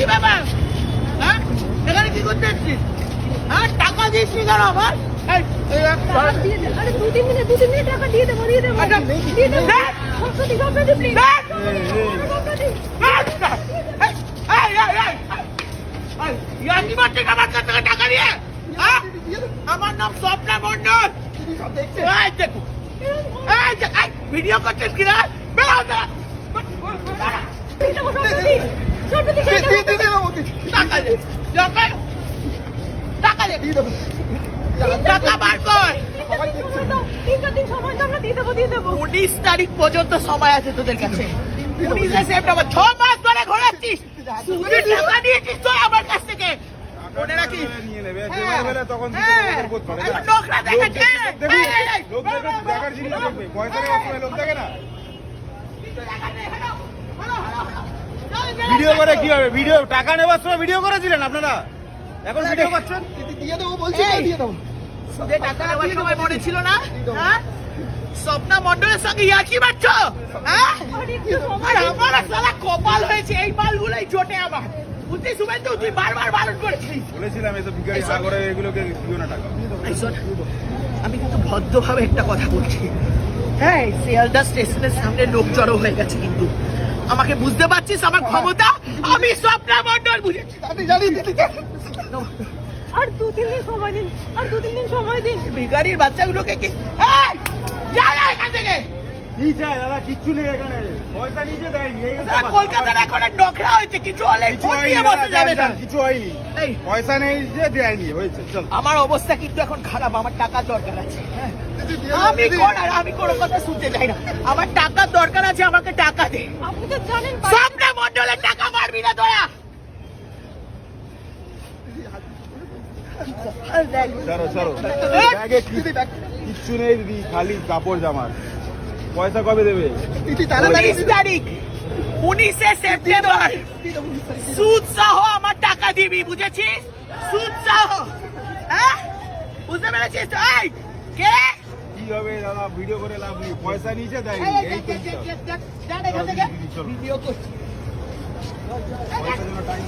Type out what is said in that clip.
কি ব্যাপার? হ্যাঁ, এখানে কি করতে এসছিস? হ্যাঁ, টাকা দিস নি কেন আমার? আরে 2-3 মিনিট টাকা দিয়ে দেবো দিয়ে দেবো আচ্ছা, দিয়ে দেবো সবসাথী প্লিজ ইয়ার্কি মারছিস আমার কাছ থেকে টাকা নিয়ে? হ্যাঁ? আমার নাম স্বপ্না মণ্ডল। এই দেখো, এই যে, এই ভিডিও করছিস কিনা? বেরো না। টাকা দে, টাকা দে, টাকা বার কর। 19 তারিখ পর্যন্ত সময় আছে তোদের কাছে। 19 সেপ্টেম্বর 6 মাস ধরে ঘোরাচ্ছিস। তুই টাকা নিয়েছিস তো আমার কাছ থেকে। মনে রাখিস। নিয়ে নেবে যে বেলা তখন এখন নোকরা দেখাচ্ছে। লোক দেখার জিনিস দেখবে পয়সা নেওয়ার লোক দেখে না। ভিডিও করে কি হবে? ভিডিও টাকা নেওয়ার সময় ভিডিও করেছিলেন আপনারা, এখন ভিডিও করছেন? দিয়ে দেবো বলছি, দিয়ে দেবো। সুদে টাকা নেওয়ার সময় মনে ছিল না? হ্যাঁ? স্বপ্না মণ্ডলের সঙ্গে ইয়ার্কি মারছো? হ্যাঁ? আর আমার সালা কপাল হয়েছে, এই মালগুলোই জোটে আমার। বুঝতে শুভেন্দু, তুই বারবার বারণ করেছিস। বলেছিলাম এসব ভিখারি সাগরে এগুলোকে দিও না টাকা। এই শোন, আমি কিন্তু ভদ্রভাবে একটা কথা বলছি। হ্যাঁ, শিয়ালদা স্টেশনের সামনে লোক জড়ো হয়ে গেছে, কিন্তু আমাকে বুঝতে পারছিস আমার ক্ষমতা? আমি স্বপ্না মণ্ডল, বুঝেছি। আমি জানি দিদি আর 2-3 দিন সময় দিন আর 2-3 দিন সময় দিন ভিখারির বাচ্চাগুলোকে কি এই, যা যা এখান থেকে। কি চাই দাদা? কিচ্ছু নেই এখানে, পয়সা নিচে দেয়নি। এই হচ্ছে সারা কথা। কলকাতার এখন নোকরা হয়েছে, কিছু হলে কিছু ফোন হয়নি দিয়ে দাদা, বসে যাবে না। কিছু হয়নি, এই, পয়সা নেই যে দেয়নি, হয়েছে চল। আমার অবস্থা কিন্তু এখন খারাপ, আমার টাকার দরকার আছে। হ্যাঁ? আমি কোনো কথা শুনতে চাই না। আমার টাকার দরকার আছে, আমাকে টাকা দে। আপনি তো জানেন স্বপ্না মণ্ডলের টাকা মারবি না তোরা। সরো সরো, ব্যাগে কিচ্ছু নেই দিদি, খালি কাপড় জামা। পয়সা কবে দেবে? দিদি তাড়াতাড়ি 19 তারিখ, 19 সেপ্টেম্বর সুদ সহ আমার টাকা দিবি, বুঝেছিস? সুদ সহ। হ্যাঁ, বুঝতে পেরেছিস? এই কে? কি হবে দাদা? ভিডিও করে লাভ নেই, পয়সা নিচে দেয়নি। এই তো ভিডিও করছি। পয়সার জন্য টাইম